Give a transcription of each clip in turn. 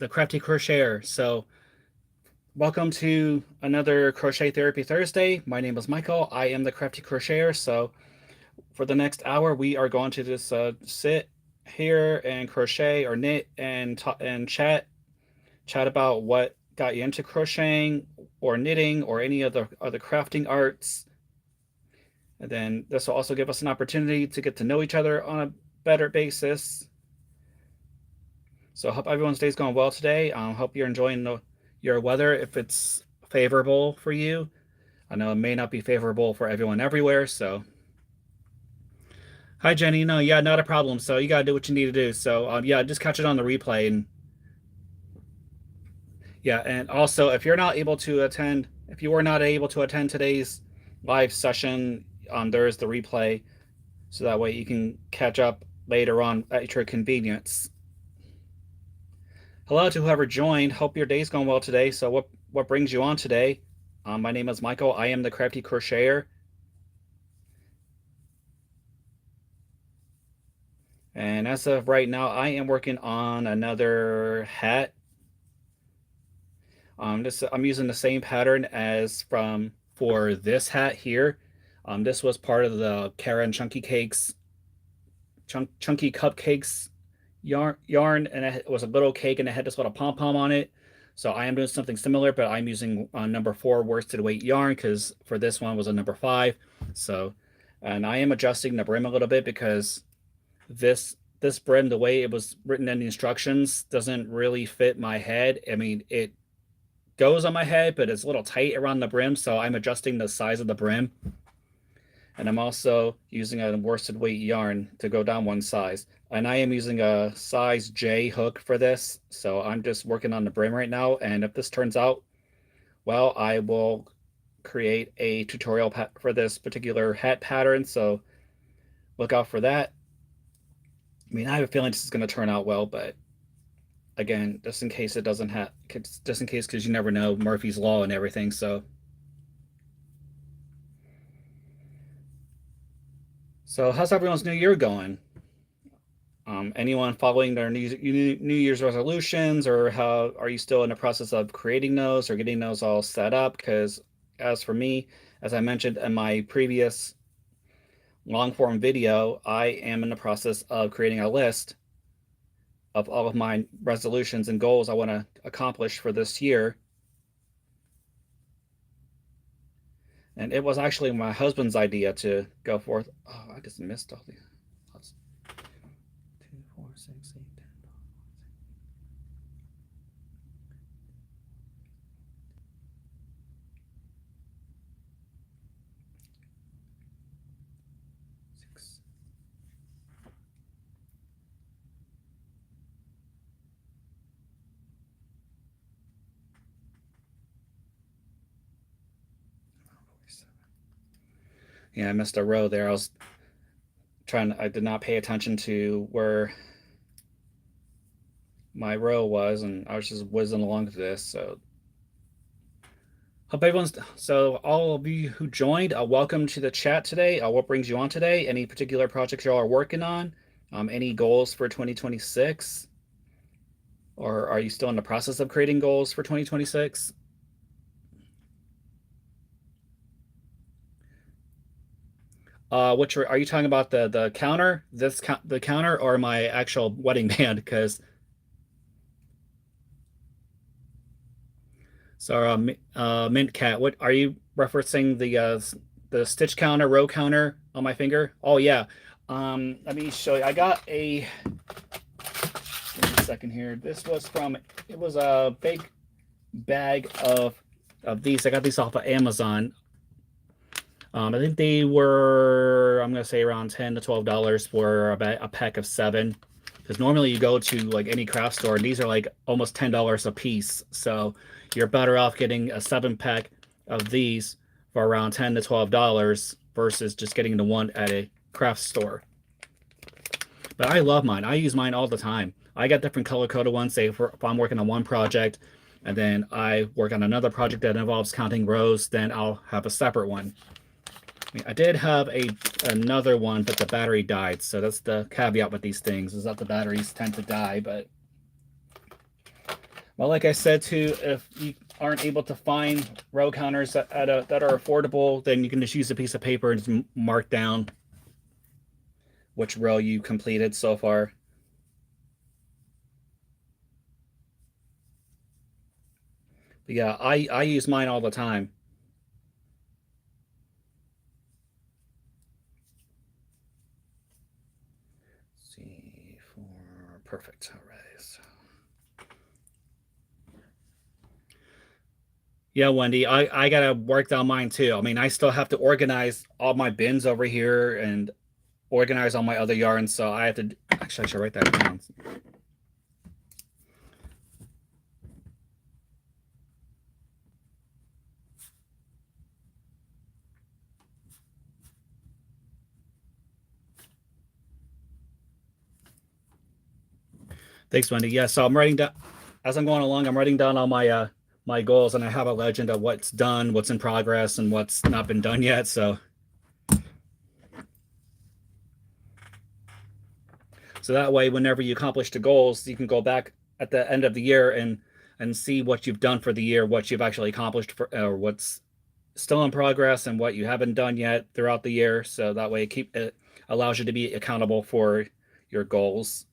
the Crafty Crocheter. So, welcome to another Crochet Therapy Thursday. My name is Michael. I am the Crafty Crocheter. So, for the next hour, we are going to just sit here and crochet or knit and talk and chat about what got you into crocheting or knitting or any other crafting arts. And then this will also give us an opportunity to get to know each other on a better basis. So I hope everyone's day's going well today. Hope you're enjoying your weather if it's favorable for you. I know it may not be favorable for everyone everywhere. So, hi Jenny. No, yeah, not a problem. So you gotta do what you need to do. So yeah, just catch it on the replay. And yeah, and also if you're not able to attend, if you were not able to attend today's live session, there's the replay, so that way you can catch up later on at your convenience. Hello to whoever joined. Hope your day's going well today. So what brings you on today? My name is Michael. I am the Crafty Crocheter. And as of right now, I am working on another hat. I'm using the same pattern as for this hat here. This was part of the Karen Chunky Cupcakes yarn, and it was a little cake and it had this little pom-pom on it. So I am doing something similar, but I'm using number 4 worsted weight yarn because for this one was a number 5. So, and I am adjusting the brim a little bit because this brim, the way it was written in the instructions, doesn't really fit my head. I mean, it goes on my head, but it's a little tight around the brim, so I'm adjusting the size of the brim. And I'm also using a worsted weight yarn to go down one size. And I am using a size J hook for this. So I'm just working on the brim right now. And if this turns out well, I will create a tutorial for this particular hat pattern. So look out for that. I mean, I have a feeling this is going to turn out well, but again, just in case it doesn't have, just in case, because you never know, Murphy's Law and everything. So how's everyone's new year going? Anyone following their New Year's resolutions, or how are you still in the process of creating those or getting those all set up? Because as for me, as I mentioned in my previous long form video, I am in the process of creating a list of all of my resolutions and goals I want to accomplish for this year. And it was actually my husband's idea to go forth. Oh, I just missed all these. 2, 4, 6, 8, 10, 12, 6. Yeah, I missed a row there. I did not pay attention to where my row was, and I was just whizzing along to this. So all of you who joined, welcome to the chat today. What brings you on today? Any particular projects y'all are working on? Any goals for 2026? Or are you still in the process of creating goals for 2026? Which are you talking about, the counter? The counter or my actual wedding band? Because Mint Cat, what are you referencing, the stitch counter, row counter on my finger? Oh yeah. Let me show you. I got a, give me a second here. It was a big bag of these. I got these off of Amazon. I think they were, I'm gonna say around $10 to $12 for a pack of 7. Because normally you go to like any craft store and these are like almost $10 a piece. So you're better off getting a 7-pack of these for around $10 to $12 versus just getting the one at a craft store. But I love mine. I use mine all the time. I got different color-coded ones, say if I'm working on one project and then I work on another project that involves counting rows, then I'll have a separate one. I mean, I did have another one, but the battery died. So that's the caveat with these things, is that the batteries tend to die. But Well, like I said too, if you aren't able to find row counters that are affordable, then you can just use a piece of paper and just mark down which row you completed so far. But yeah, I use mine all the time. Let's see, for perfect. All right. So. Yeah, Wendy, I gotta work on mine too. I mean, I still have to organize all my bins over here and organize all my other yarns. So I have to actually I should write that down. Thanks, Wendy. Yeah, so I'm writing down as I'm going along. I'm writing down all my goals, and I have a legend of what's done, what's in progress, and what's not been done yet. So that way, whenever you accomplish the goals, you can go back at the end of the year and see what you've done for the year, what you've actually accomplished, or what's still in progress, and what you haven't done yet throughout the year. So that way, it allows you to be accountable for your goals.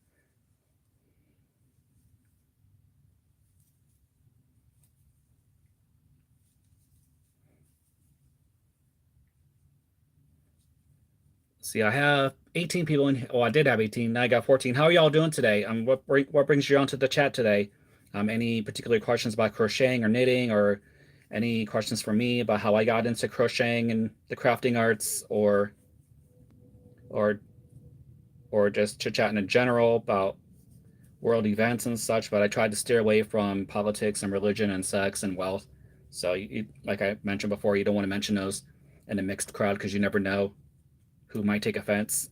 See, I have 18 people in. Oh, I did have 18. Now I got 14. How are y'all doing today? What brings you onto the chat today? Any particular questions about crocheting or knitting, or any questions for me about how I got into crocheting and the crafting arts, or or just chit chatting in general about world events and such? But I tried to steer away from politics and religion and sex and wealth. So, like I mentioned before, you don't want to mention those in a mixed crowd because you never know who might take offense.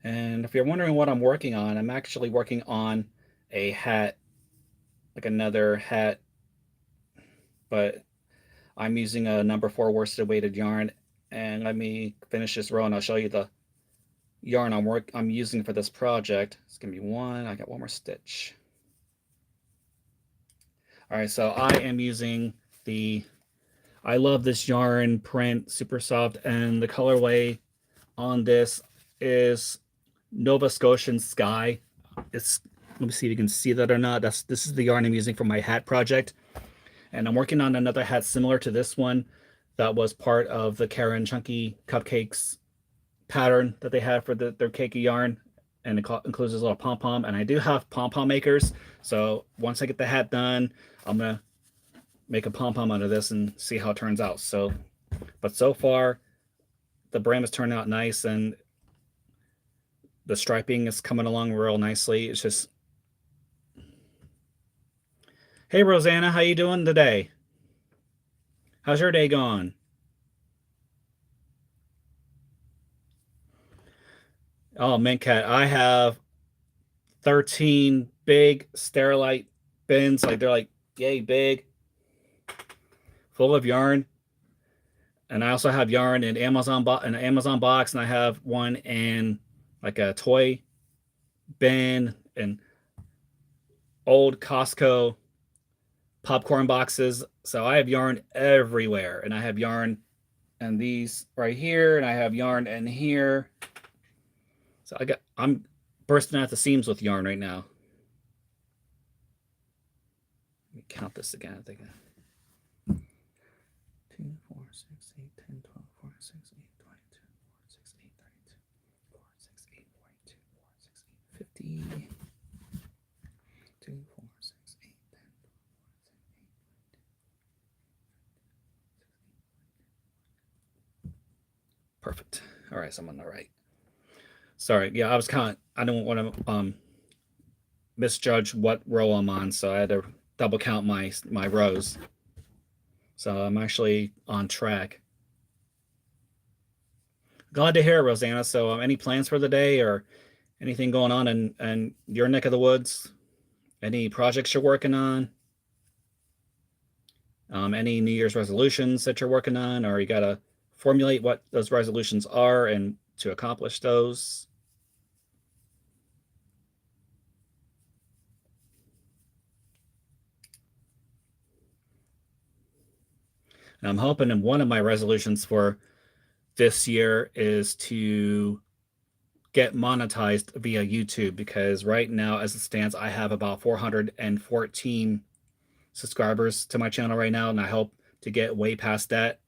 And if you're wondering what I'm working on, I'm actually working on a hat, like another hat, but I'm using a number 4 worsted weighted yarn. And let me finish this row and I'll show you the yarn I'm using for this project. It's gonna be one. I got one more stitch. All right, so I am using I love this yarn print, super soft, and the colorway on this is Nova Scotian Sky. It's Let me see if you can see that or not. This is the yarn I'm using for my hat project, and I'm working on another hat similar to this one that was part of the Karen Chunky Cupcakes pattern that they had for their cakey yarn, and it includes this little pom pom. And I do have pom pom makers, so once I get the hat done, I'm gonna make a pom pom out of this and see how it turns out. But so far, the brim has turned out nice, and the striping is coming along real nicely. It's just, hey Rosanna, how you doing today? How's your day going? Oh, Mint Cat, I have 13 big Sterilite bins. Like they're like yay big, full of yarn. And I also have yarn in an Amazon box, and I have one in like a toy bin and old Costco popcorn boxes. So I have yarn everywhere, and I have yarn and these right here, and I have yarn in here. So I'm bursting at the seams with yarn right now. Let me count this again. I think 2, 4, 6, 8, 10, 12, 4, 6, 8, 22, 4, 6, 8, 32, 4, 6, 8, 42, 4, 6, 8, 50. 2, 4, 6, 8, 10, 12, 4, 6, 8. Perfect. All right, so I'm on the right. Sorry, yeah, I don't want to misjudge what row I'm on, so I had to double count my rows. So I'm actually on track. Glad to hear it, Rosanna. So, any plans for the day or anything going on in your neck of the woods? Any projects you're working on? Any New Year's resolutions that you're working on, or you got to formulate what those resolutions are and to accomplish those? And I'm hoping, and one of my resolutions for this year is to get monetized via YouTube, because right now, as it stands, I have about 414 subscribers to my channel right now, and I hope to get way past that.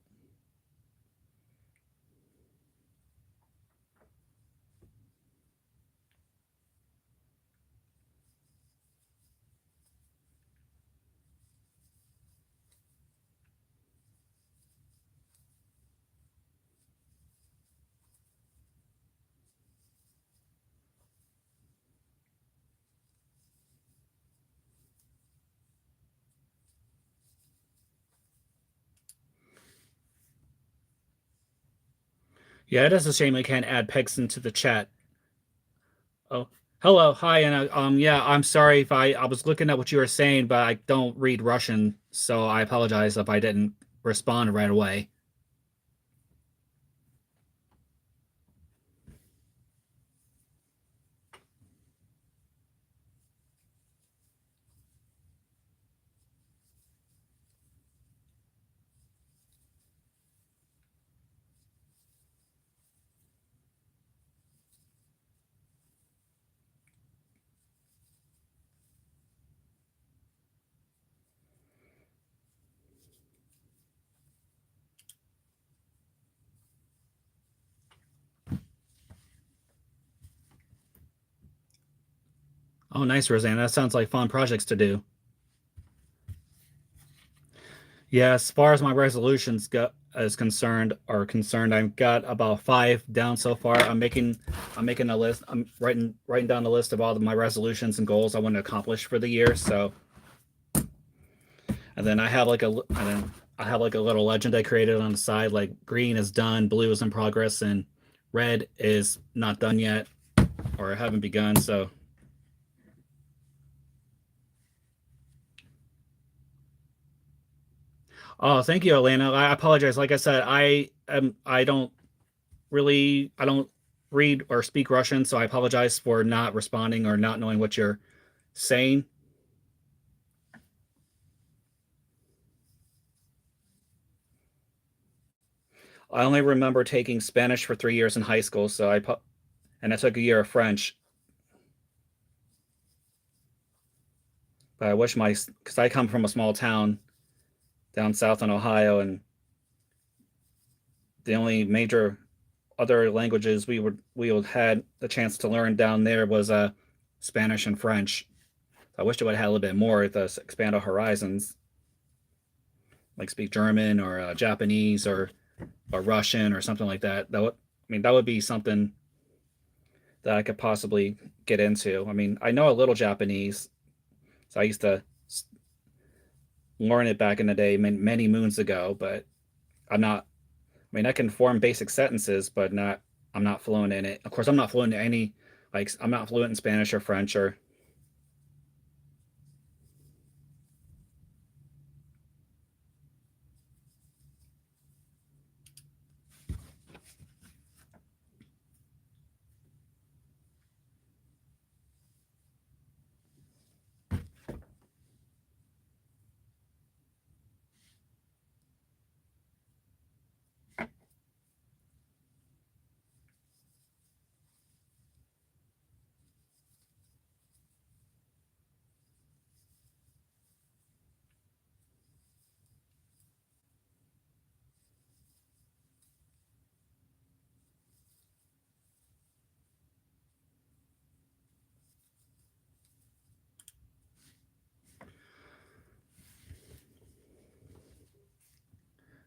Yeah, it is a shame I can't add pegs into the chat. Oh, hello, hi, and yeah, I'm sorry if I was looking at what you were saying, but I don't read Russian, so I apologize if I didn't respond right away. Oh, nice, Roseanne. That sounds like fun projects to do. Yeah, as far as my resolutions go is concerned are concerned, I've got about 5 down so far. I'm making a list. I'm writing down the list of all of my resolutions and goals I want to accomplish for the year. So, and then I have like a little legend I created on the side, like green is done, blue is in progress, and red is not done yet, or haven't begun. So, oh, thank you, Elena. I apologize. Like I said, I don't read or speak Russian, so I apologize for not responding or not knowing what you're saying. I only remember taking Spanish for 3 years in high school, and I took a year of French. But I wish because I come from a small town down south in Ohio, and the only major other languages we had the chance to learn down there was Spanish and French. I wish it would have had a little bit more to expand our horizons, like speak German or Japanese or Russian or something like that. That would be something that I could possibly get into. I mean, I know a little Japanese, so I used to learn it back in the day, many moons ago. But I'm not. I mean, I can form basic sentences, but not. I'm not fluent in it. Of course, I'm not fluent in any. Like, I'm not fluent in Spanish or French or.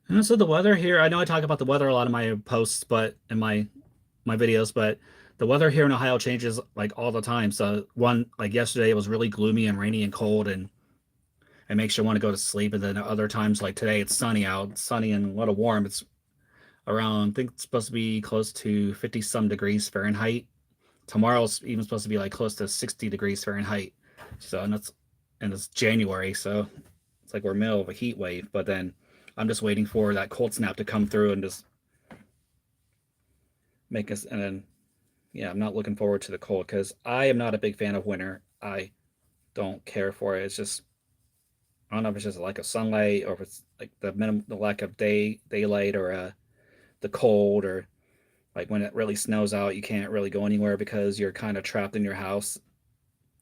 And so the weather here. I know I talk about the weather a lot in my posts, but in my videos, but the weather here in Ohio changes like all the time. So like yesterday it was really gloomy and rainy and cold, and it makes you want to go to sleep. And then other times like today it's sunny out, sunny and a little warm. It's around, I think it's supposed to be close to 50 some degrees Fahrenheit. Tomorrow's even supposed to be like close to 60 degrees Fahrenheit. So and it's January, so it's like we're middle of a heat wave. But then I'm just waiting for that cold snap to come through and just make us. And then yeah, I'm not looking forward to the cold because I am not a big fan of winter. I don't care for it. It's just I don't know if it's just like a sunlight or if it's like the lack of daylight or the cold or like when it really snows out, you can't really go anywhere because you're kind of trapped in your house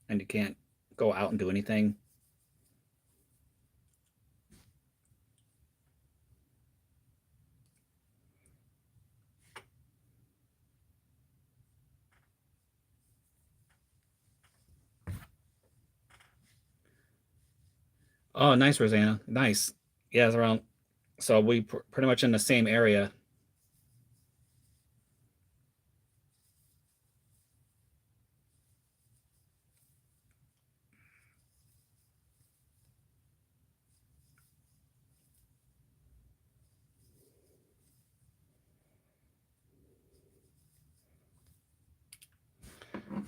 and you can't go out and do anything. Oh, nice, Rosanna. Nice. Yeah, it's around. So we pretty much in the same area.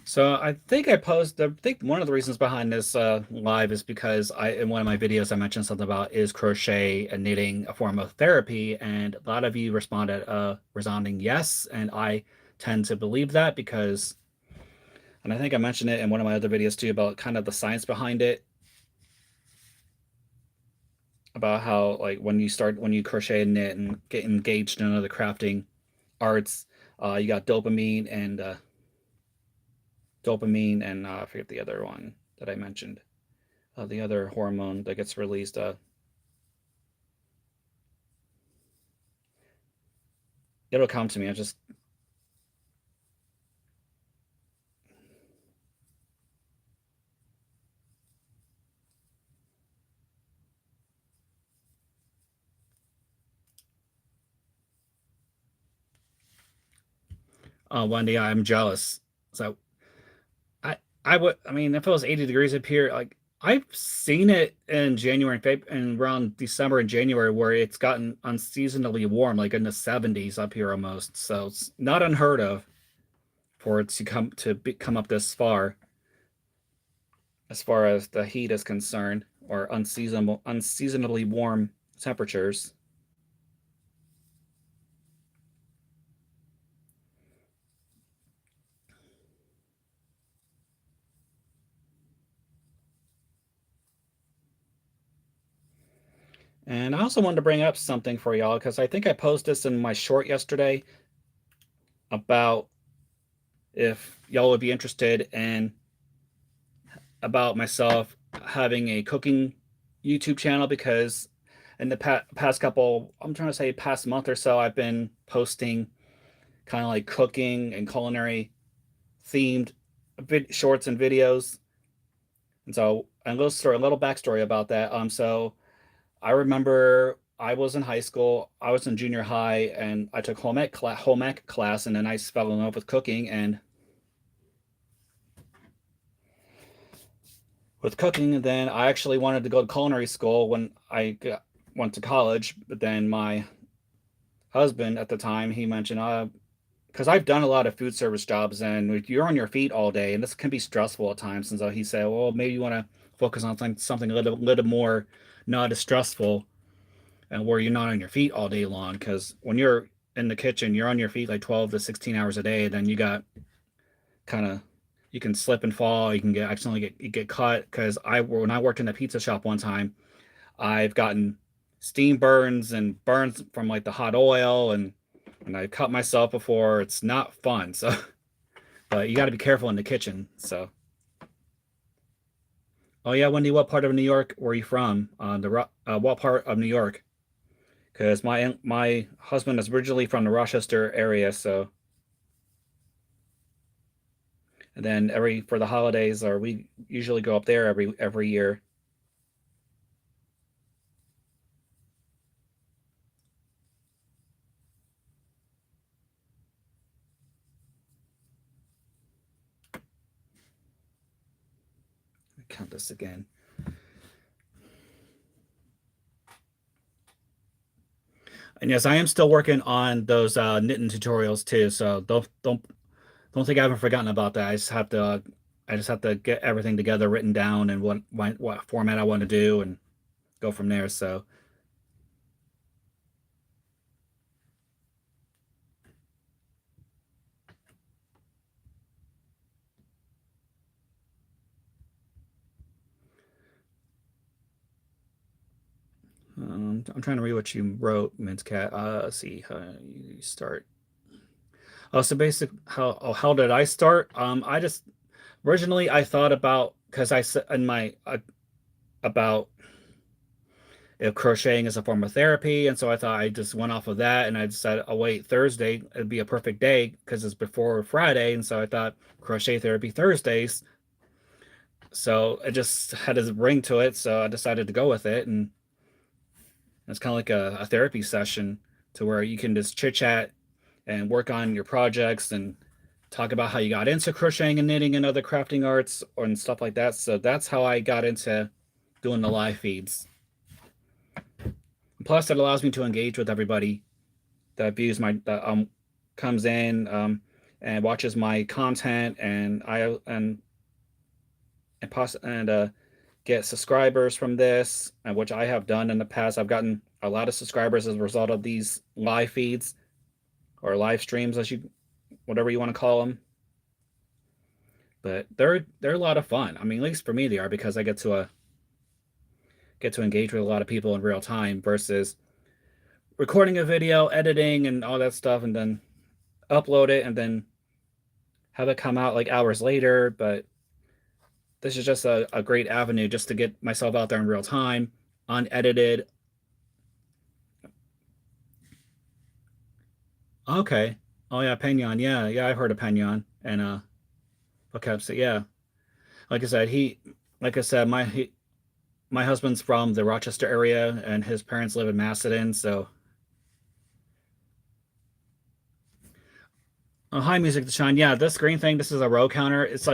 So I think I posted. I think one of the reasons behind this live is because in one of my videos I mentioned something about is crochet and knitting a form of therapy, and a lot of you responded a resounding yes, and I tend to believe that because, and I think I mentioned it in one of my other videos too about kind of the science behind it, about how like when you crochet and knit and get engaged in other crafting arts, you got dopamine and I forget the other one that I mentioned. The other hormone that gets released. It'll come to me. I just Wendy, I'm jealous. So I would. I mean, if it was 80 degrees up here, like I've seen it in January and February and around December and January where it's gotten unseasonably warm, like in the 70s up here almost. So it's not unheard of for it to come up this far as far as the heat is concerned, or unseasonably warm temperatures. And I also wanted to bring up something for y'all because I think I posted this in my short yesterday about if y'all would be interested in about myself having a cooking YouTube channel because in the past couple, I'm trying to say past month or so, I've been posting kind of like cooking and culinary themed shorts and videos. And so, a little backstory about that. So I remember I was in high school, I was in junior high, and I took home ec class, and then I fell in love with cooking. And and then I actually wanted to go to culinary school when went to college. But then my husband at the time he mentioned, because I've done a lot of food service jobs, and you're on your feet all day, and this can be stressful at times. And so he said, well, maybe you want to focus on something little more not as stressful and where you're not on your feet all day long. Because when you're in the kitchen, you're on your feet like 12 to 16 hours a day. Then you got kind of you can slip and fall. You can get caught. Because when I worked in a pizza shop one time, I've gotten steam burns and burns from like the hot oil and I cut myself before. It's not fun. So, but you got to be careful in the kitchen. So, oh yeah, Wendy, what part of New York were you from? What part of New York? Because my husband is originally from the Rochester area, so and then every for the holidays, or we usually go up there every year. Count this again. And yes, I am still working on those knitting tutorials too. So don't think I haven't forgotten about that. I just have to get everything together, written down, and what format I want to do, and go from there. So I'm trying to read what you wrote, Mint Cat. Let's see how you start. Oh, so how did I start? I just originally I thought about because I said in my about if crocheting is a form of therapy, and so I thought I just went off of that, and I decided, oh wait, Thursday it'd be a perfect day because it's before Friday, and so I thought crochet therapy Thursdays. So it just had a ring to it, so I decided to go with it, and it's kind of like a therapy session to where you can just chit chat and work on your projects and talk about how you got into crocheting and knitting and other crafting arts and stuff like that. So that's how I got into doing the live feeds. Plus, it allows me to engage with everybody that views that comes in and watches my content, and get subscribers from this, which I have done in the past. I've gotten a lot of subscribers as a result of these live feeds or live streams, whatever you want to call them. But they're a lot of fun. I mean, at least for me, they are, because I get to engage with a lot of people in real time versus recording a video, editing, and all that stuff, and then upload it and then have it come out like hours later. But this is just a great avenue just to get myself out there in real time, unedited. Okay. Oh yeah, Penyon. Yeah, I've heard of Penyon. And okay, so yeah. Like I said, my husband's from the Rochester area, and his parents live in Macedon. So, hi, Music to Shine. Yeah, this green thing. This is a row counter. It's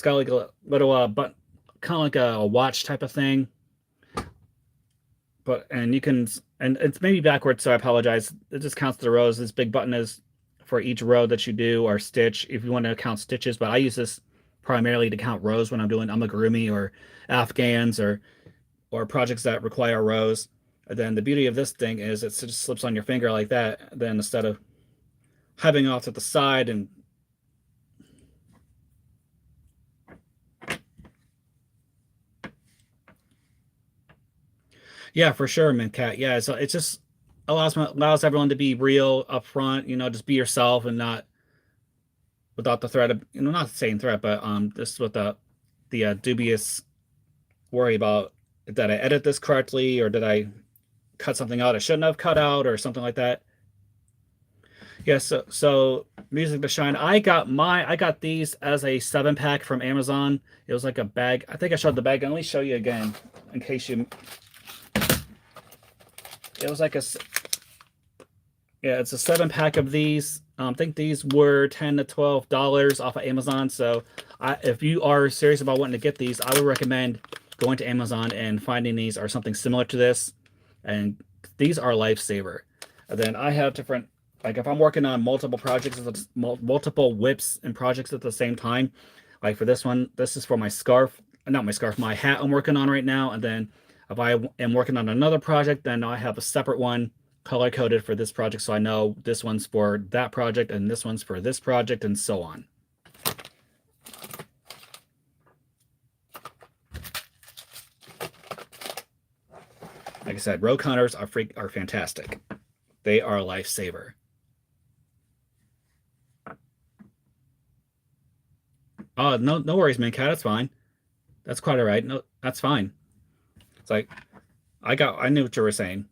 got like a little but kind of like a watch type of thing. And you can, and it's maybe backwards, so I apologize. It just counts the rows. This big button is for each row that you do or stitch if you want to count stitches. But I use this primarily to count rows when I'm doing amigurumi or afghans or projects that require rows. And then the beauty of this thing is it just slips on your finger like that. Then instead of having off to the side and yeah, for sure, man, Cat. Yeah, so it just allows everyone to be real up front. Just be yourself and not without the threat of not the same threat, but just with the dubious worry about, did I edit this correctly, or did I cut something out I shouldn't have cut out, or something like that. Yeah, so Music to Shine. I got these as a 7-pack from Amazon. It was like a bag. I think I showed the bag. Let me show you again in case you. It was like yeah, it's a 7-pack of these. I think these were $10 to $12 off of Amazon. So if you are serious about wanting to get these, I would recommend going to Amazon and finding these or something similar to this. And these are a lifesaver. And then I have different, like if I'm working on multiple projects, multiple whips and projects at the same time, like for this one, this is for my scarf, not my scarf, my hat I'm working on right now. And then if I am working on another project, then I have a separate one color coded for this project, so I know this one's for that project and this one's for this project, and so on. Like I said, row counters are fantastic. They are a lifesaver. Oh, no worries, man, Cat. That's fine. That's quite all right. No, that's fine. It's like I knew what you were saying.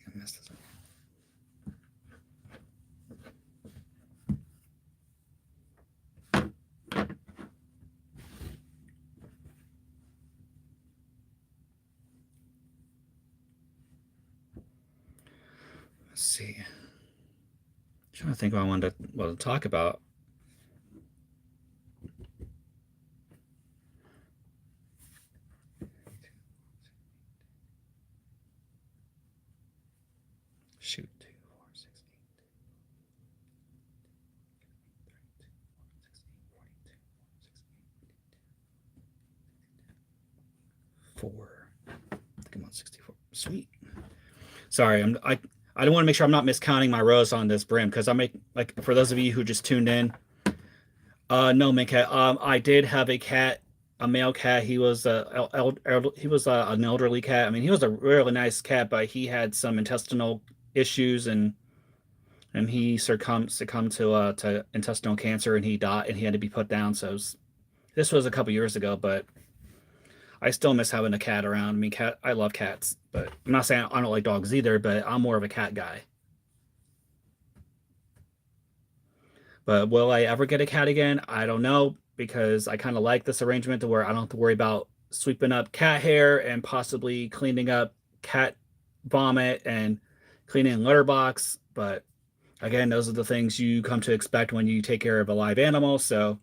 I messed this up. Let's see. I'm trying to think what I wanted to talk about. Shoot. 2, 4, 6, 8. 64. I think I'm on 64. Sweet. Sorry, I don't want to make sure I'm not miscounting my rows on this brim because I make, like, for those of you who just tuned in. No, man, cat. I did have a cat, a male cat. He was an elderly cat. I mean, he was a really nice cat, but he had some intestinal issues, and he succumbed to intestinal cancer, and he died, and he had to be put down. So this was a couple years ago, but I still miss having a cat around. I mean, I love cats, but I'm not saying I don't like dogs either, but I'm more of a cat guy. But will I ever get a cat again? I don't know, because I kind of like this arrangement to where I don't have to worry about sweeping up cat hair and possibly cleaning up cat vomit and cleaning litter box. But again, those are the things you come to expect when you take care of a live animal. So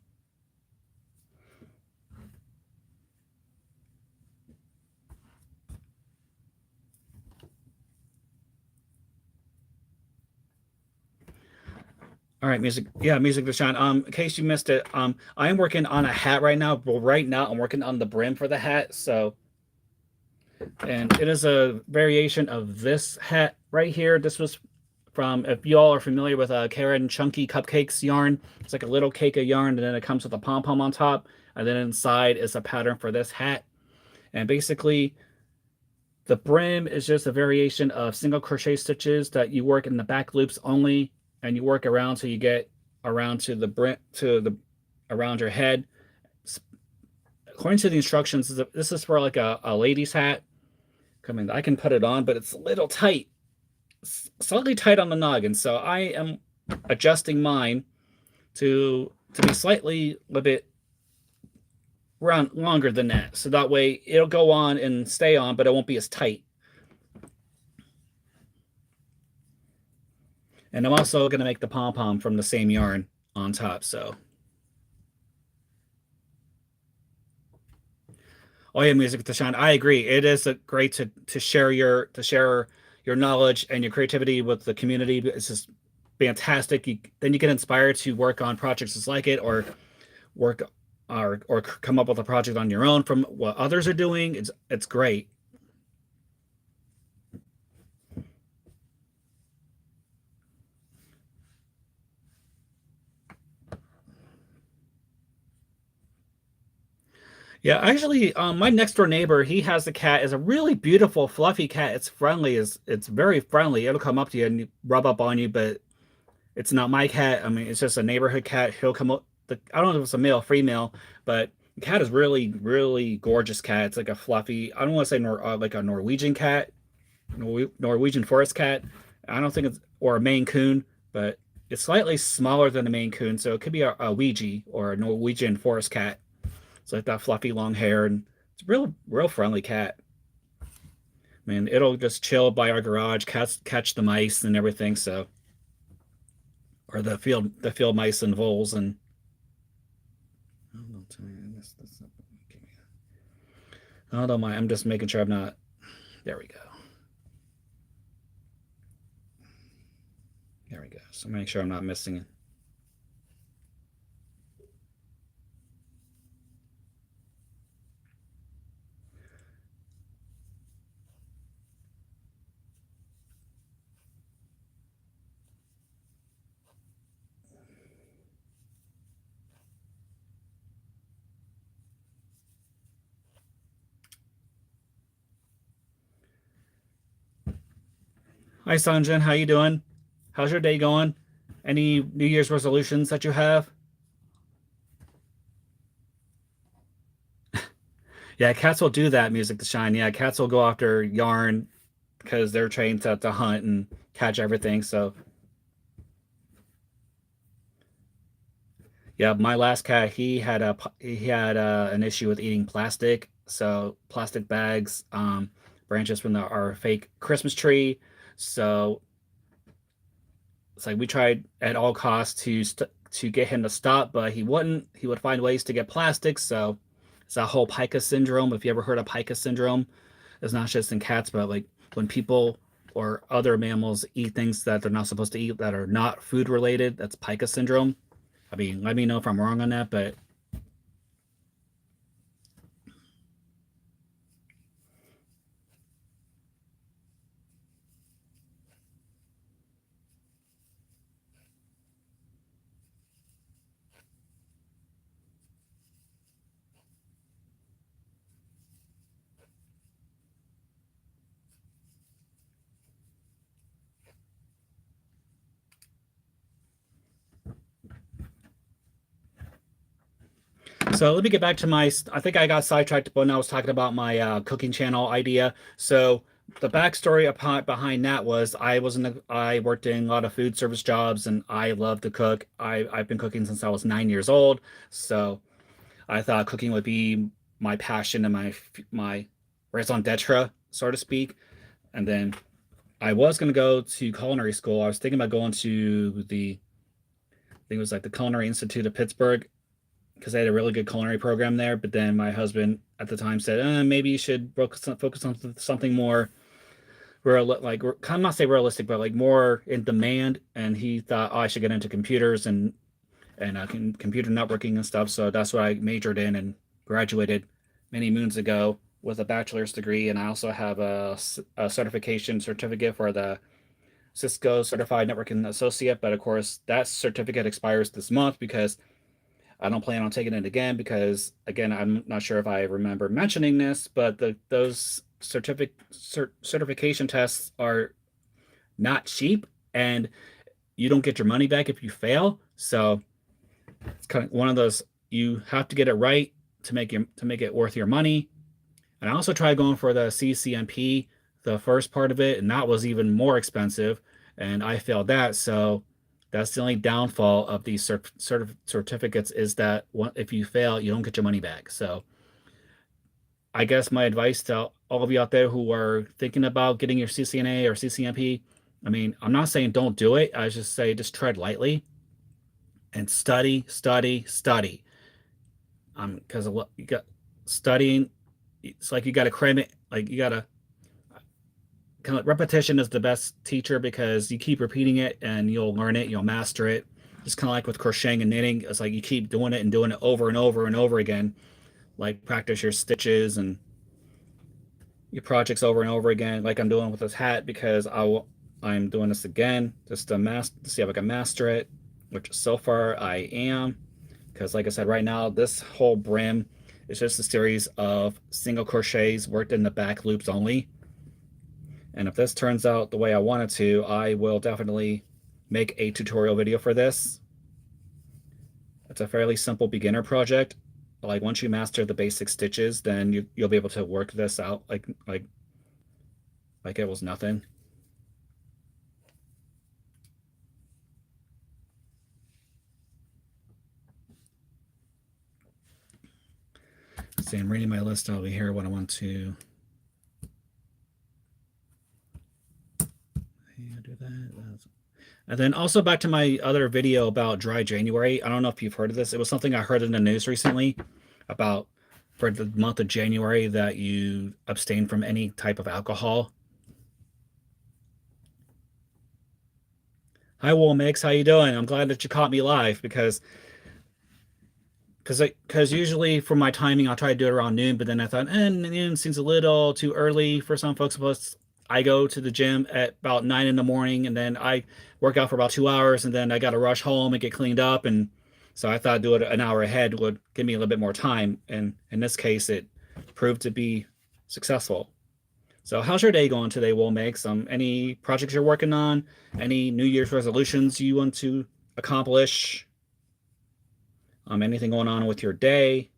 all right, music. Yeah, music to shine. In case you missed it, I am working on a hat right now. Well, right now I'm working on the brim for the hat. So, and it is a variation of this hat right here. This was from, if you all are familiar with Karen Chunky Cupcakes yarn, it's like a little cake of yarn, and then it comes with a pom pom on top, and then inside is a pattern for this hat. And basically, the brim is just a variation of single crochet stitches that you work in the back loops only, and you work around till you get around to the brim, around your head. According to the instructions, this is for like a lady's hat. I mean, I can put it on, but it's a little tight, slightly tight on the noggin. So I am adjusting mine to be slightly a little bit round longer than that. So that way it'll go on and stay on, but it won't be as tight. And I'm also going to make the pom-pom from the same yarn on top. So, oh yeah, music to shine. I agree. It is great to share your knowledge and your creativity with the community. It's just fantastic. Then you get inspired to work on projects just like it, or work or come up with a project on your own from what others are doing. It's great. Yeah, actually, my next door neighbor, he has a cat. Is a really beautiful, fluffy cat. It's friendly. It's very friendly. It'll come up to you and rub up on you, but it's not my cat. I mean, it's just a neighborhood cat. He'll come up. I don't know if it's a male or female, but the cat is really, really gorgeous cat. It's like a fluffy. I don't want to say like a Norwegian cat, Norwegian forest cat. I don't think it's, or a Maine Coon, but it's slightly smaller than a Maine Coon, so it could be a Ouija or a Norwegian forest cat. It's like that fluffy long hair, and it's a real friendly cat. Man, it'll just chill by our garage, catch the mice and everything. So, or the field mice and voles and. Oh, don't tell me that's not, okay. Oh, don't mind. I'm just making sure I'm not. There we go. There we go. So make sure I'm not missing it. Hi, Sanjan. How you doing? How's your day going? Any New Year's resolutions that you have? Yeah, cats will do that, music to shine. Yeah, cats will go after yarn because they're trained to hunt and catch everything. So, yeah, my last cat, he had an issue with eating plastic. So, plastic bags, branches from our fake Christmas tree. So, it's like we tried at all costs to get him to stop, but he wouldn't. He would find ways to get plastic. So it's that whole pica syndrome. If you ever heard of pica syndrome, it's not just in cats, but like when people or other mammals eat things that they're not supposed to eat that are not food related, that's pica syndrome. I mean, let me know if I'm wrong on that, but So let me get back to my, I think I got sidetracked when I was talking about my cooking channel idea. So the backstory behind that was I worked in a lot of food service jobs and I love to cook. I've been cooking since I was 9 years old. So I thought cooking would be my passion and my raison d'etre, so to speak. And then I was going to go to culinary school. I was thinking about going to I think it was like the Culinary Institute of Pittsburgh because they had a really good culinary program there. But then my husband at the time said, maybe you should focus on something more like I'm not say realistic, but like more in demand. And he thought, oh, I should get into computers and computer networking and stuff. So that's what I majored in and graduated many moons ago with a bachelor's degree. And I also have a certificate for the Cisco Certified Networking Associate. But of course, that certificate expires this month because I don't plan on taking it again because, again, I'm not sure if I remember mentioning this, but those certification tests are not cheap and you don't get your money back if you fail. So it's kind of one of those, you have to get it right to make it worth your money. And I also tried going for the CCNP, the first part of it, and that was even more expensive, and I failed that. So that's the only downfall of these certificates is that if you fail, you don't get your money back. So I guess my advice to all of you out there who are thinking about getting your CCNA or CCNP, I mean, I'm not saying don't do it. I just say just tread lightly and study, study, study. Because you got studying, it's like you got to cram it, like you got to kind of repetition is the best teacher because you keep repeating it and you'll learn it, you'll master it. Just kind of like with crocheting and knitting, it's like you keep doing it and doing it over and over and over again. Like practice your stitches and your projects over and over again, like I'm doing with this hat because I'm doing this again just to see if I can master it, which so far I am. Because like I said, right now this whole brim is just a series of single crochets worked in the back loops only. And if this turns out the way I want it to, I will definitely make a tutorial video for this. It's a fairly simple beginner project. Like once you master the basic stitches, then you'll be able to work this out like it was nothing. See, I'm reading my list over here. What I want to do that. And then also back to my other video about dry January. I don't know if you've heard of this. It was something I heard in the news recently about for the month of January that you abstain from any type of alcohol. Hi, Wool Mix. How you doing? I'm glad that you caught me live because usually for my timing I'll try to do it around noon, but then I thought, noon seems a little too early for some folks. Plus, I go to the gym at about 9 in the morning, and then I work out for about 2 hours, and then I got to rush home and get cleaned up, and so I thought do it an hour ahead would give me a little bit more time, and in this case, it proved to be successful. So, how's your day going today, Wool Makes? Any projects you're working on? Any New Year's resolutions you want to accomplish? Anything going on with your day?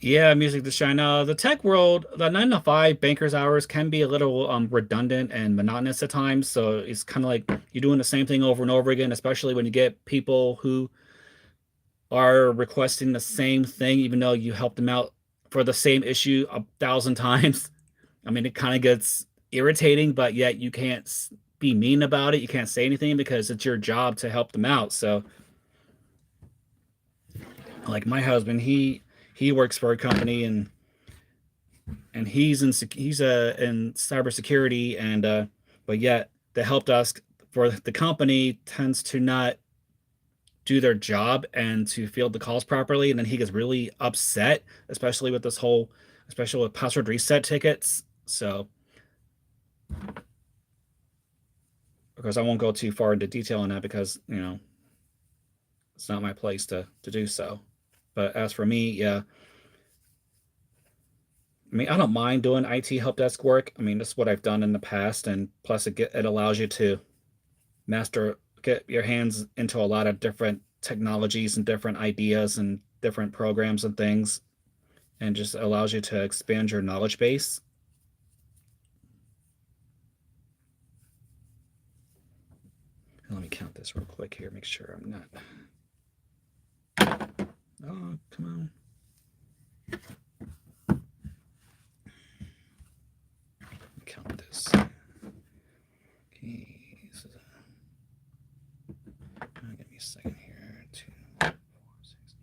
Yeah, music to shine. The tech world, the 9 to 5 banker's hours can be a little redundant and monotonous at times. So it's kind of like you're doing the same thing over and over again, especially when you get people who are requesting the same thing, even though you helped them out for the same issue 1,000 times. I mean, it kind of gets irritating, but yet you can't be mean about it. You can't say anything because it's your job to help them out. So, like my husband, he works for a company and he's in cybersecurity but yet the help desk for the company tends to not do their job and to field the calls properly, and then he gets really upset, especially with this whole, especially with password reset tickets. So, of course, I won't go too far into detail on that because it's not my place to do so. But as for me, yeah, I mean, I don't mind doing IT help desk work. I mean, this is what I've done in the past, and plus it allows you to get your hands into a lot of different technologies and different ideas and different programs and things, and just allows you to expand your knowledge base. Let me count this real quick here, make sure I'm not. Oh, come on. Count this. Okay, this is give me a second here. 2, 4, 6,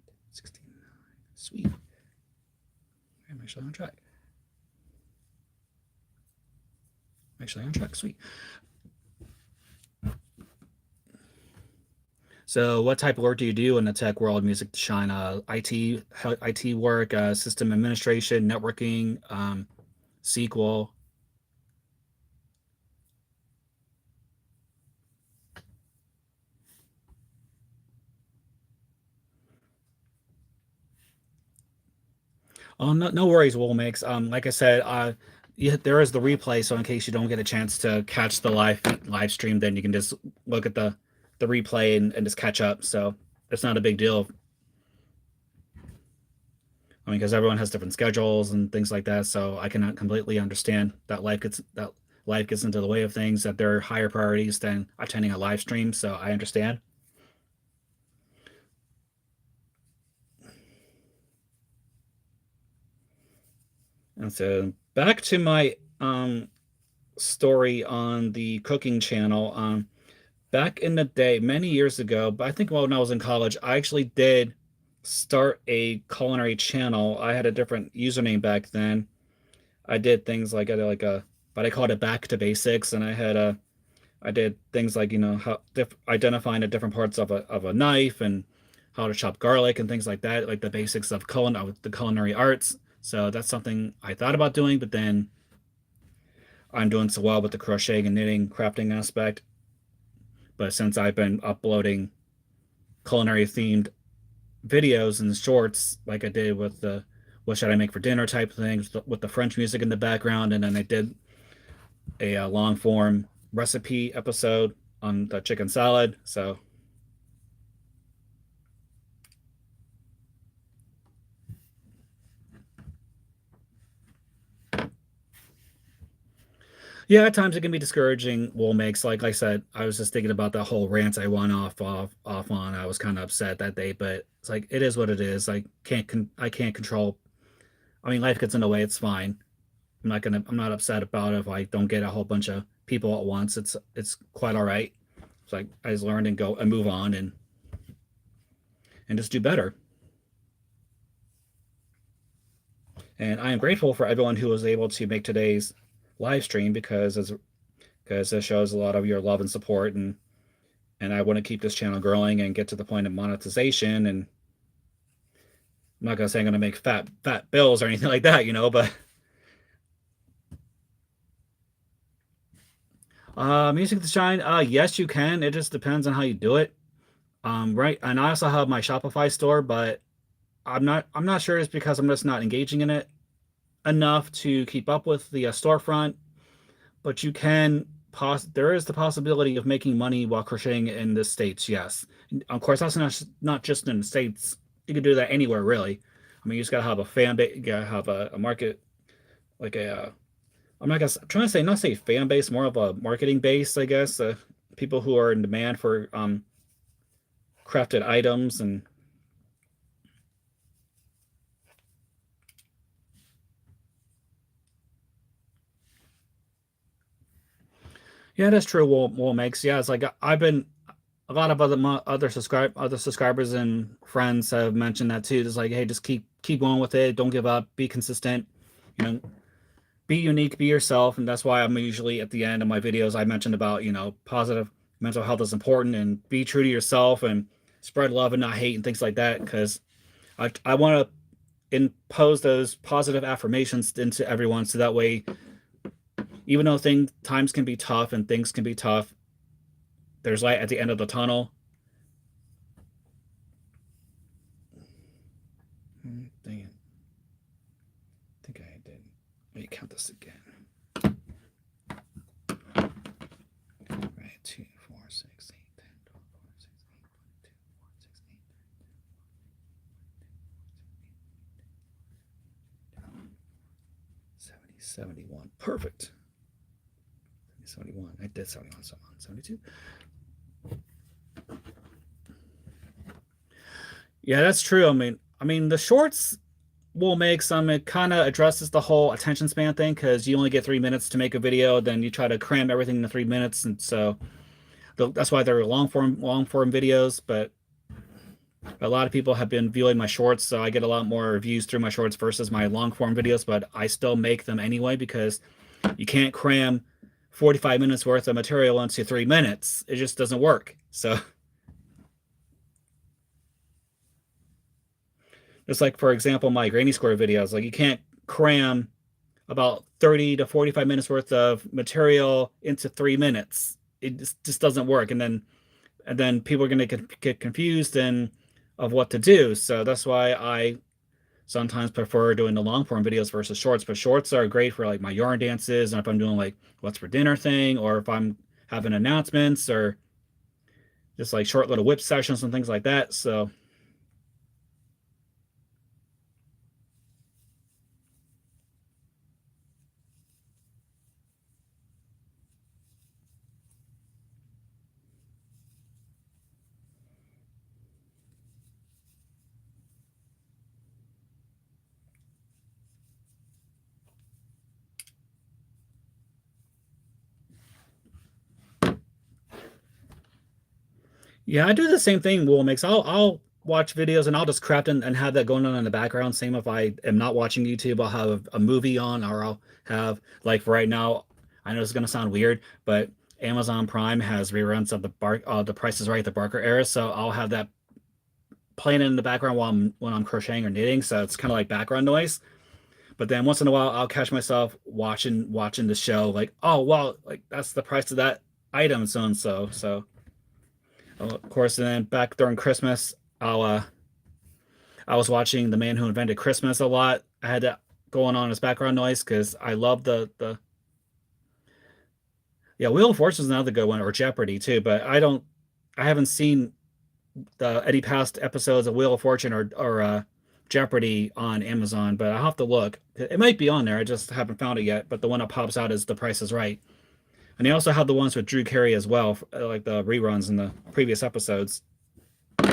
8, 69. Sweet. I'm actually on track. Sweet. So, what type of work do you do in the tech world, music to shine? IT work, system administration, networking, SQL. Oh, no worries, Woolmix. Like I said, yeah, there is the replay, so in case you don't get a chance to catch the live stream, then you can just look at the replay and just catch up. So it's not a big deal. I mean, because everyone has different schedules and things like that, so I cannot completely understand that life gets into the way of things, that there are higher priorities than attending a live stream. So I understand. And so back to my story on the cooking channel. Back in the day, many years ago, but I think when I was in college, I actually did start a culinary channel. I had a different username back then. I did things like but I called it Back to Basics, and I did things like how identifying the different parts of a knife and how to chop garlic and things like that, like the basics of the culinary arts. So that's something I thought about doing, but then I'm doing so well with the crocheting and knitting, crafting aspect. But since I've been uploading culinary themed videos and shorts, like I did with the what should I make for dinner type things with the French music in the background, and then I did a long form recipe episode on the chicken salad. So yeah, at times it can be discouraging. Wool makes, like I said, I was just thinking about that whole rant I went off on. I was kind of upset that day, but it's like it is what it is. I can't control. I mean, life gets in the way. It's fine. I'm not upset about it if I don't get a whole bunch of people at once. It's quite all right. It's like I just learned and go and move on and just do better. And I am grateful for everyone who was able to make today's live stream because it shows a lot of your love and support, and I want to keep this channel growing and get to the point of monetization. And I'm not gonna say I'm gonna make fat bills or anything like that, but music to shine. Yes, you can. It just depends on how you do it. Right. And I also have my Shopify store, but I'm not sure it's because I'm just not engaging in it enough to keep up with the storefront. But there is the possibility of making money while crocheting in the States. Yes. Of course, that's not just in the States. You can do that anywhere, really. I mean, you just gotta have a fan base. You gotta have a market, like I'm trying to say, not say fan base, more of a marketing base, I guess. People who are in demand for crafted items. And yeah, that's true. Wool makes, yeah. It's like I've been a lot of other subscribers and friends have mentioned that too. It's like, hey, just keep going with it. Don't give up. Be consistent. You know, be unique, be yourself, and that's why I'm usually at the end of my videos I mentioned about, you know, positive mental health is important, and be true to yourself and spread love and not hate and things like that, because I want to impose those positive affirmations into everyone, so that way, even though times can be tough and things can be tough, there's light at the end of the tunnel. Dang it. I think I did. Let me count this again. Right, 2, 4, 6, 8, 10, 12, 14, 16, 22, 70, 71. Perfect. 71. I did 71, so I'm on 72. Yeah, that's true. I mean, the shorts will make some. It kind of addresses the whole attention span thing, because you only get 3 minutes to make a video, then you try to cram everything into 3 minutes, and so that's why they're long form videos. But a lot of people have been viewing my shorts, so I get a lot more views through my shorts versus my long form videos. But I still make them anyway, because you can't cram 45 minutes worth of material into 3 minutes. It just doesn't work. So just like, for example, my granny square videos, like you can't cram about 30 to 45 minutes worth of material into 3 minutes. It just doesn't work. And then people are going to get confused and of what to do. So that's why I sometimes prefer doing the long form videos versus shorts. But shorts are great for like my yarn dances, and if I'm doing like what's for dinner thing, or if I'm having announcements, or just like short little whip sessions and things like that. So yeah, I do the same thing, Wool Mix. I'll watch videos and I'll just craft and have that going on in the background. Same if I am not watching YouTube, I'll have a movie on, or I'll have, like, for right now, I know it's gonna sound weird, but Amazon Prime has reruns of the Price is Right, the Barker era, so I'll have that playing in the background while when I'm crocheting or knitting, so it's kind of like background noise. But then once in a while, I'll catch myself watching the show, like, oh wow, like that's the price of that item, so and so. So of course, and then back during Christmas, I was watching The Man Who Invented Christmas a lot. I had that going on as background noise because I love the yeah, Wheel of Fortune is another good one, or Jeopardy too. But I haven't seen any past episodes of Wheel of Fortune or Jeopardy on Amazon, but I'll have to look. It might be on there. I just haven't found it yet. But the one that pops out is The Price is Right. And they also have the ones with Drew Carey as well, like the reruns in the previous episodes. All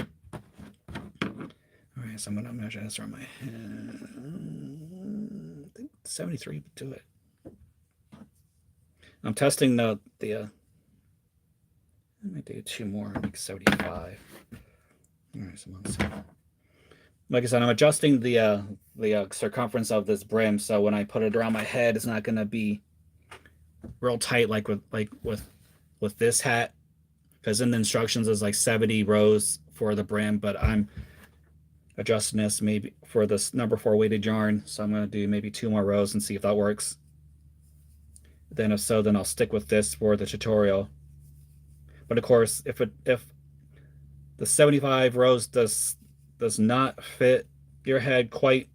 right, so I'm gonna measure this around my head. I think 73 would do it. I'm testing the let me do 2 more, make 75. All right, so like I said, I'm adjusting the circumference of this brim, so when I put it around my head, it's not gonna be real tight like with this hat, because in the instructions is like 70 rows for the brim, but I'm adjusting this maybe for this number 4 weighted yarn, so I'm going to do maybe 2 more rows and see if that works. Then if so, then I'll stick with this for the tutorial. But of course, if the 75 rows does not fit your head quite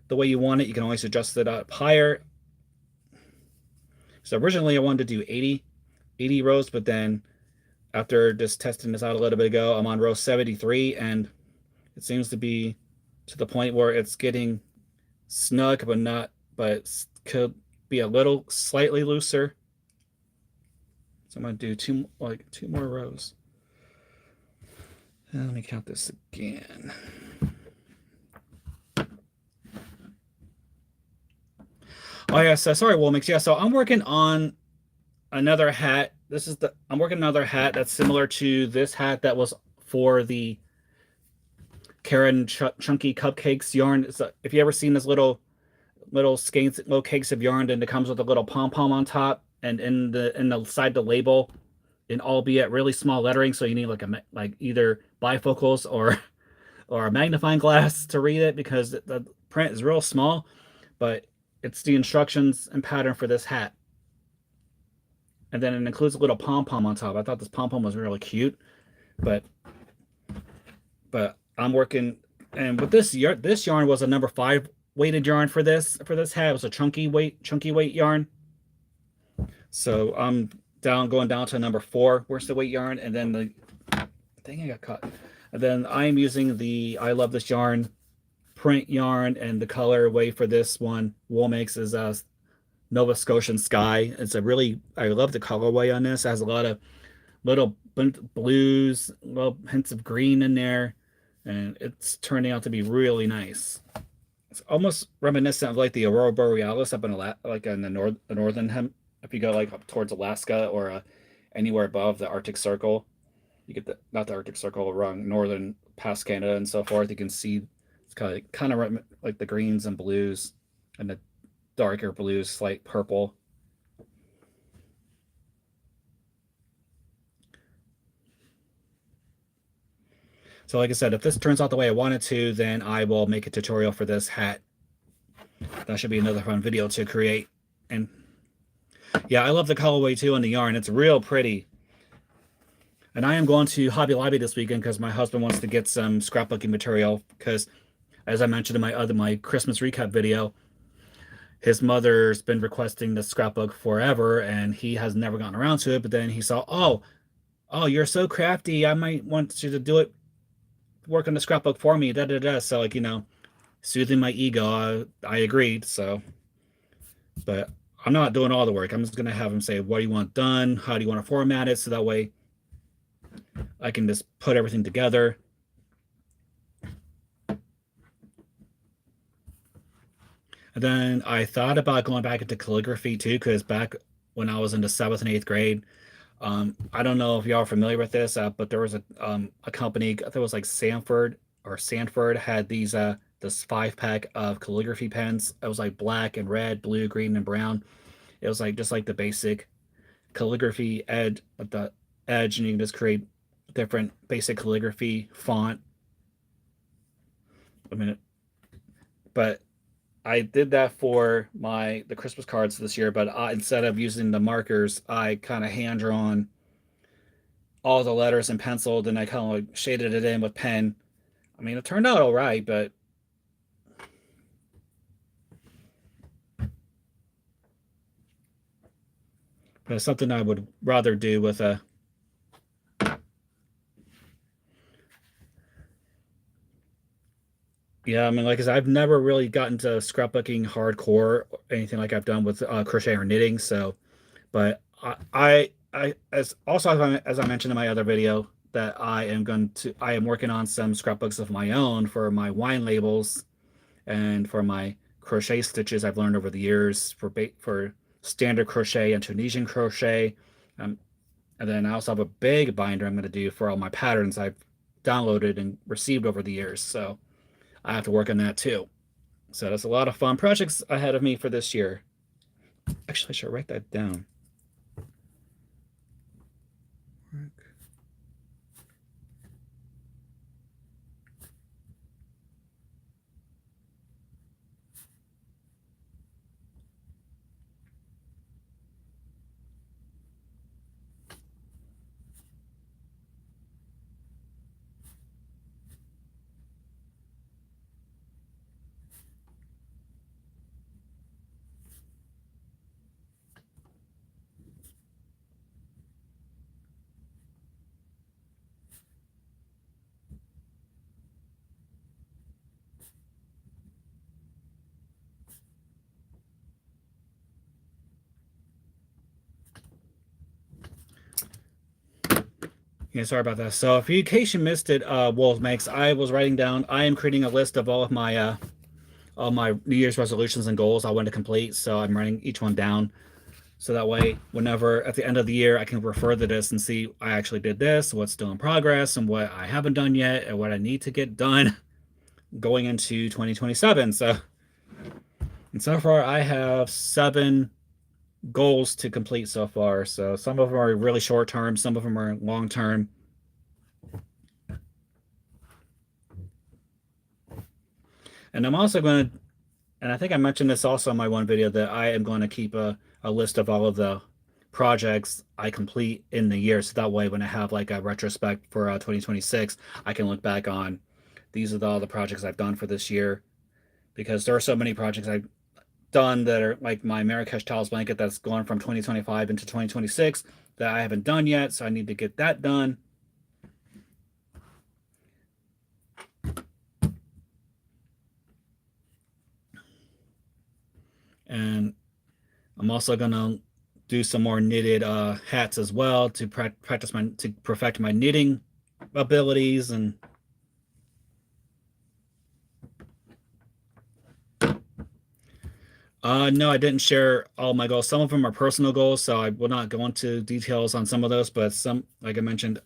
the way you want it, you can always adjust it up higher. So originally I wanted to do 80 rows, but then after just testing this out a little bit ago, I'm on row 73, and it seems to be to the point where it's getting snug, but could be a little slightly looser. So I'm gonna do 2 more rows. And let me count this again. Oh yeah, so sorry, Woolmix. Yeah, so I'm working on another hat. I'm working another hat that's similar to this hat that was for the Karen Chunky Cupcakes yarn. If you ever seen this little little skeins, little cakes of yarn, and it comes with a little pom pom on top, and in the side the label, in albeit really small lettering, so you need like either bifocals or a magnifying glass to read it because the print is real small, but it's the instructions and pattern for this hat. And then it includes a little pom pom on top. I thought this pom pom was really cute, but I'm working, and with this yarn was a number 5 weighted yarn for this hat. It was a chunky weight yarn. So I'm going down to number 4 worsted weight yarn, and then I got caught. And then I'm using the I Love This Yarn print yarn, and the colorway for this one Woolmix is Nova Scotian Sky. I love the colorway on this. It has a lot of little blues, little hints of green in there, and it's turning out to be really nice. It's almost reminiscent of like the Aurora Borealis up in the northern hem. If you go like up towards Alaska or anywhere above the Arctic Circle, you get not the Arctic Circle, wrong, northern past Canada and so forth. You can see it's kind of like the greens and blues, and the darker blues, slight purple. So like I said, if this turns out the way I want it to, then I will make a tutorial for this hat. That should be another fun video to create. And yeah, I love the colorway too on the yarn. It's real pretty. And I am going to Hobby Lobby this weekend because my husband wants to get some scrapbooking material, because as I mentioned in my Christmas recap video, his mother's been requesting the scrapbook forever and he has never gotten around to it. But then he saw, oh, you're so crafty, I might want you to do it, work on the scrapbook for me, da da da. So like, soothing my ego, I agreed. So, but I'm not doing all the work. I'm just gonna have him say, what do you want done, how do you want to format it, so that way I can just put everything together. And then I thought about going back into calligraphy too, because back when I was in the 7th and 8th grade, I don't know if y'all are familiar with this, but there was a company, I think it was like Sanford had these this 5-pack of calligraphy pens. It was like black and red, blue, green, and brown. It was like just like the basic calligraphy edge at the edge, and you can just create different basic calligraphy font. But I did that for the Christmas cards this year, but instead of using the markers, I kind of hand drawn all the letters and penciled, and I kind of like shaded it in with pen. I mean, it turned out all right, but it's something I would rather do with a. Yeah, I mean, like I said, I've never really gotten to scrapbooking hardcore or anything like I've done with crochet or knitting. So, but as I mentioned in my other video, that I am working on some scrapbooks of my own for my wine labels and for my crochet stitches I've learned over the years for standard crochet and Tunisian crochet. And then I also have a big binder I'm going to do for all my patterns I've downloaded and received over the years. So I have to work on that too. So that's a lot of fun projects ahead of me for this year. Actually, I should write that down. Yeah, sorry about that. So if in case you missed it, Woolmix, I was writing down, I am creating a list of all my New Year's resolutions and goals I want to complete. So I'm writing each one down. So that way, whenever at the end of the year, I can refer to this and see I actually did this, what's still in progress, and what I haven't done yet, and what I need to get done going into 2027. So And so far, I have 7 goals to complete so far. So some of them are really short term, some of them are long term. And I'm also going to, and I think I mentioned this also in my one video, that I am going to keep a list of all of the projects I complete in the year. So that way, when I have like a retrospect for 2026, I can look back on these are all the projects I've done for this year. Because there are so many projects I've done that are like my Marrakesh Tiles blanket that's going from 2025 into 2026 that I haven't done yet. So I need to get that done. And I'm also gonna do some more knitted hats as well to practice my to perfect my knitting abilities. And no, I didn't share all my goals. Some of them are personal goals, so I will not go into details on some of those. But some, like I mentioned,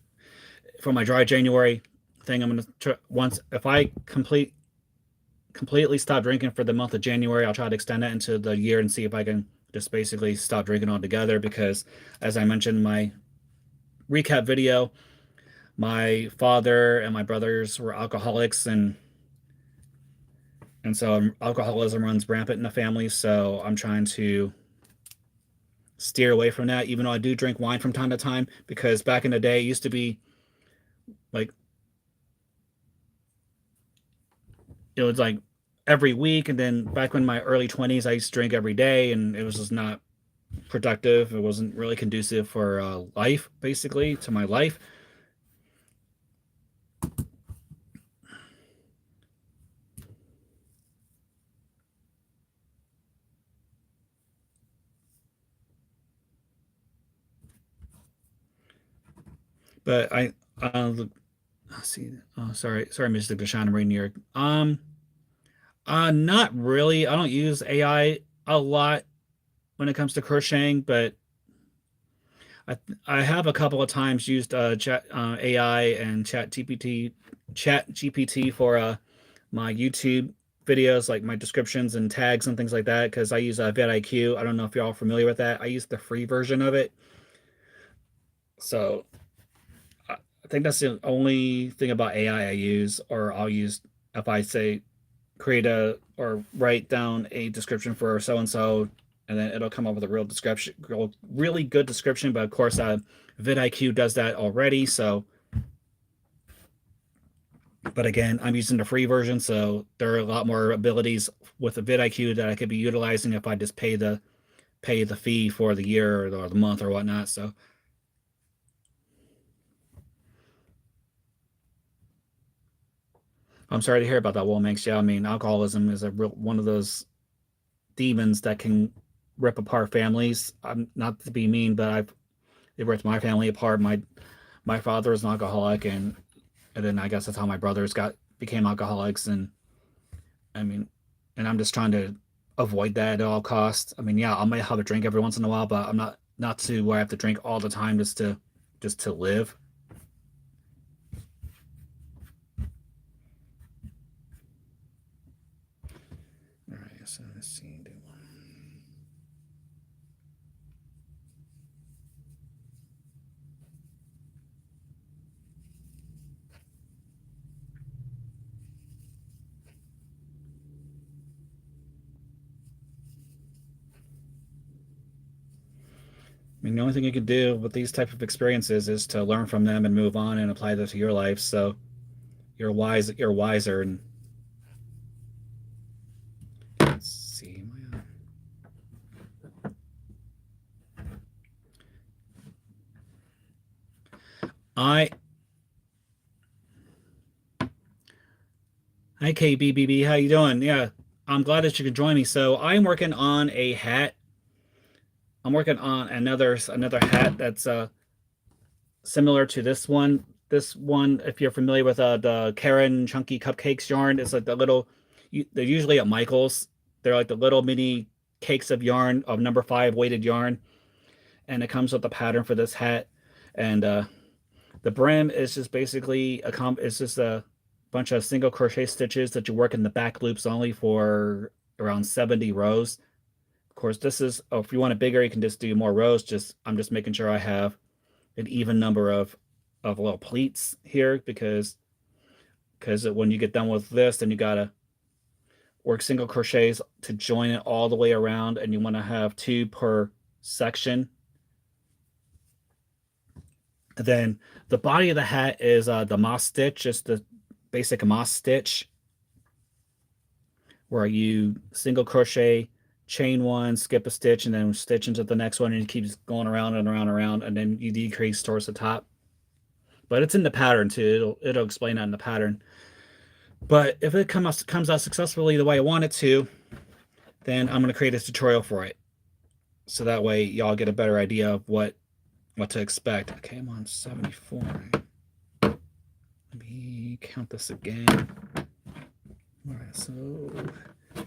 for my dry January thing, I'm gonna try once if I completely stop drinking for the month of January, I'll try to extend that into the year and see if I can just basically stop drinking altogether. Because, as I mentioned in my recap video, my father and my brothers were alcoholics, and so alcoholism runs rampant in the family. So I'm trying to steer away from that, even though I do drink wine from time to time. Because back in the day, it used to be like it was like every week, and then back in my early 20s, I used to drink every day, and it was just not productive. It wasn't really conducive for life, basically, to my life. But let's see. Oh, sorry, Mr. Deshaun Rainier. Not really. I don't use AI a lot when it comes to crocheting, but I I have a couple of times used chat AI and chat GPT for my YouTube videos, like my descriptions and tags and things like that, because I use vidIQ. I don't know if you're all familiar with that. I use the free version of it. So I think that's the only thing about AI I use, or I'll use if I say create a or write down a description for so and so, and then it'll come up with a real description, really good description. But of course, vidIQ does that already. So, but again, I'm using the free version, so there are a lot more abilities with the vidIQ that I could be utilizing if I just pay the fee for the year or the month or whatnot. So I'm sorry to hear about that, Womax. Yeah, I mean, alcoholism is a real one of those demons that can rip apart families. I'm not to be mean, but I've it ripped my family apart. My father is an alcoholic, and then I guess that's how my brothers got became alcoholics. And I mean, and I'm just trying to avoid that at all costs. I mean, yeah, I might have a drink every once in a while, but I'm not to where I have to drink all the time just to live. All right, so let's see. I mean, the only thing you can do with these type of experiences is to learn from them and move on and apply those to your life. So you're wiser. And let's see. I Hi KBBB, how you doing? Yeah, I'm glad that you could join me. So I'm working on a hat. I'm working on another hat that's similar to this one. This one, if you're familiar with the Karen Chunky Cupcakes yarn, it's like the little. They're usually at Michael's. They're like the little mini cakes of yarn of number 5 weighted yarn, and it comes with the pattern for this hat. And the brim is just basically It's just a bunch of single crochet stitches that you work in the back loops only for around 70 rows. Of course, this is, oh, if you want it bigger, you can just do more rows. I'm just making sure I have an even number of little pleats here, because when you get done with this, then you gotta work single crochets to join it all the way around, and you want to have 2 per section. And then the body of the hat is the moss stitch, just the basic moss stitch, where you single crochet, chain 1, skip a stitch, and then stitch into the next one, and it keeps going around and around and around, and then you decrease towards the top. But it's in the pattern too. It'll explain that in the pattern. But if it comes out successfully the way I want it to, then I'm going to create a tutorial for it, so that way y'all get a better idea of what to expect. Okay, I'm on 74. Let me count this again. All right, so 2,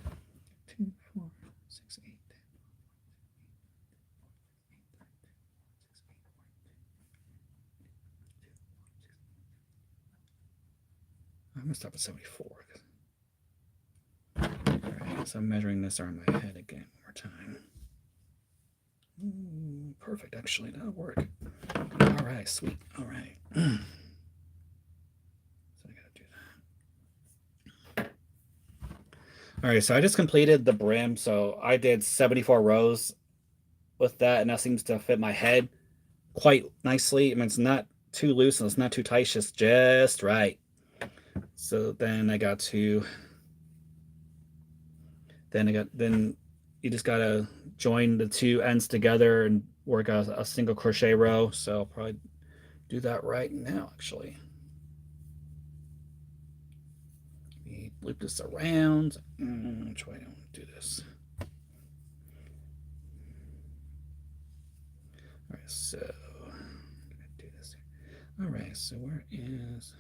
4, 6, 8. I'm gonna stop at 74. All right, so I'm measuring this around my head again one more time. Ooh, perfect, actually, that'll work. All right, sweet. All right. So I gotta do that. All right, so I just completed the brim. So I did 74 rows with that, and that seems to fit my head quite nicely. I mean, it's not too loose and it's not too tight, it's just right. So then then you just gotta join the 2 ends together and work a single crochet row. So I'll probably do that right now, actually. Let me loop this around. Which way do I want to do this? All right, so I'm gonna do this here. All right, so where is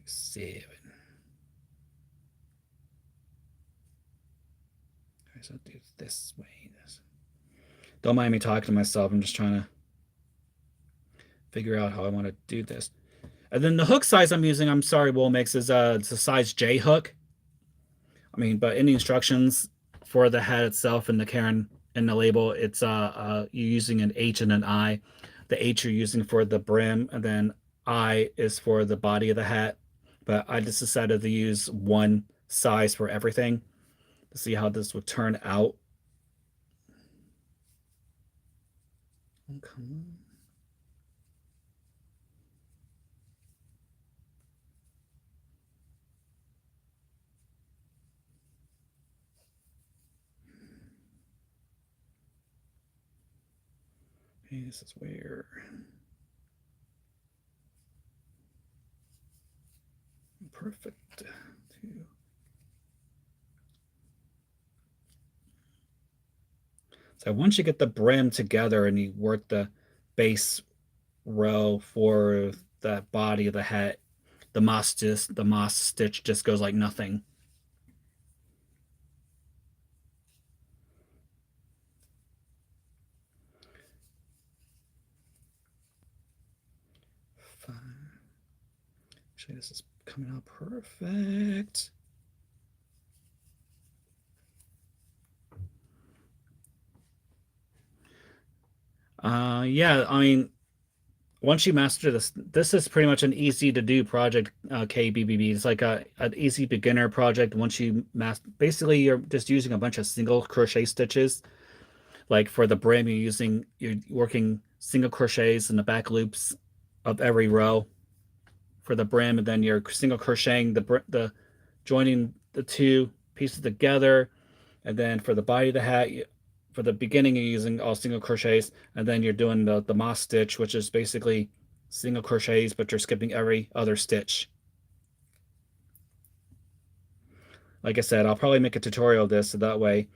7? All right, so I'll do it this way. Don't mind me talking to myself. I'm just trying to figure out how I want to do this. And then the hook size I'm using, I'm sorry, Woolmix, is it's a size J hook. I mean, but in the instructions for the hat itself and the Karen in the label, it's you're using an H and an I. The H you're using for the brim, and then I is for the body of the hat. But I just decided to use one size for everything to see how this would turn out. Oh, come on. Okay, this is where perfect. So once you get the brim together and you work the base row for that body of the hat, the moss stitch just goes like nothing. Fine. Actually, this is coming out perfect. Yeah, I mean, once you master this is pretty much an easy to do project. KBBB, it's like an easy beginner project. Once you basically you're just using a bunch of single crochet stitches. Like for the brim, you're working single crochets in the back loops of every row for the brim, and then you're single crocheting the joining the 2 pieces together, and then for the body of the hat, for the beginning, you're using all single crochets, and then you're doing the moss stitch, which is basically single crochets, but you're skipping every other stitch. Like I said, I'll probably make a tutorial of this so that way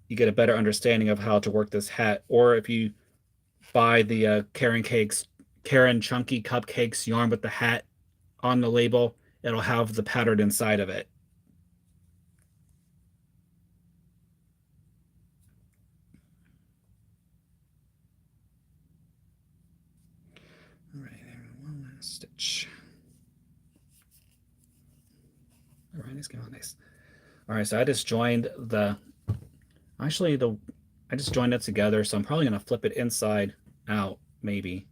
you get a better understanding of how to work this hat. Or if you buy the Karen Chunky Cupcakes yarn with the hat on the label, it'll have the pattern inside of it. All right, one last stitch. All right, it's going nice. All right, so I just joined the actually the I just joined it together, so I'm probably gonna flip it inside out, maybe.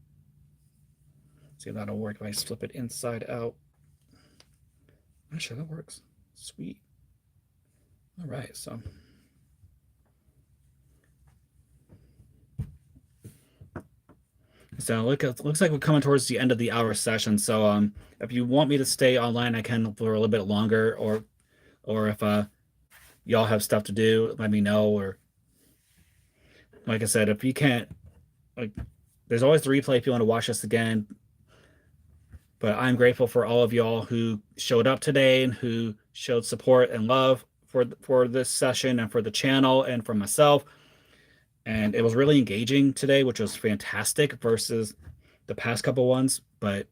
See if that'll work if I flip it inside out. I'm not sure that works. Sweet. All right, so looks like we're coming towards the end of the hour session. So if you want me to stay online, I can for a little bit longer, or if y'all have stuff to do, let me know. Or like I said, if you can't, like, there's always the replay if you want to watch this again. But I'm grateful for all of y'all who showed up today and who showed support and love for this session and for the channel and for myself. And it was really engaging today, which was fantastic versus the past couple ones. But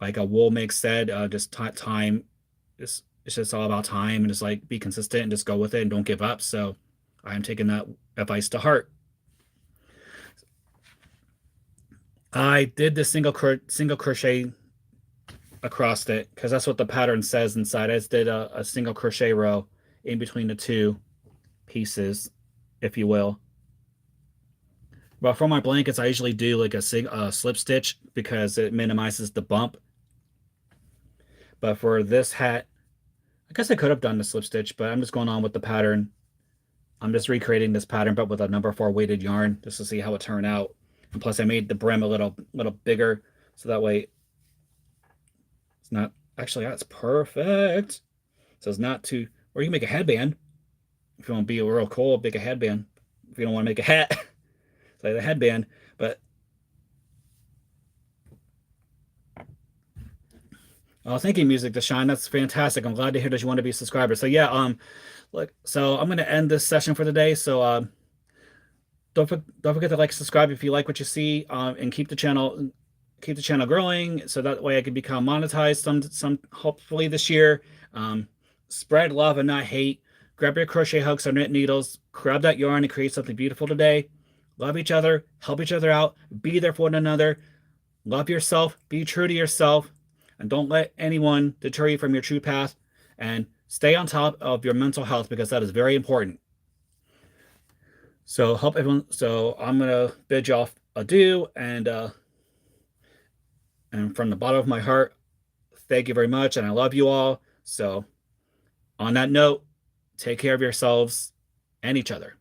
like a Woolmix said, just time, it's just all about time, and just like be consistent and just go with it and don't give up. So I'm taking that advice to heart. I did this single crochet across it because that's what the pattern says inside. I just did a single crochet row in between the two pieces, if you will. But for my blankets, I usually do like a slip stitch because it minimizes the bump. But for this hat, I guess I could have done the slip stitch, but I'm just going on with the pattern. I'm just recreating this pattern, but with a number 4 weighted yarn just to see how it turned out. And plus, I made the brim a little bigger, so that way it's not actually that's perfect. So it's not too. Or you can make a headband if you want to be real cool. Make a headband if you don't want to make a hat. It's like the headband, but oh, thank you, Music to Shine. That's fantastic. I'm glad to hear that you want to be a subscriber. So yeah, look, so I'm gonna end this session for the day. So don't forget to like, subscribe if you like what you see, and keep the channel growing, so that way I can become monetized some hopefully this year. Spread love and not hate. Grab your crochet hooks or knit needles. Grab that yarn and create something beautiful today. Love each other. Help each other out. Be there for one another. Love yourself. Be true to yourself. And don't let anyone deter you from your true path. And stay on top of your mental health because that is very important. So help everyone. So I'm gonna bid y'all adieu, and from the bottom of my heart, thank you very much, and I love you all. So on that note, take care of yourselves and each other.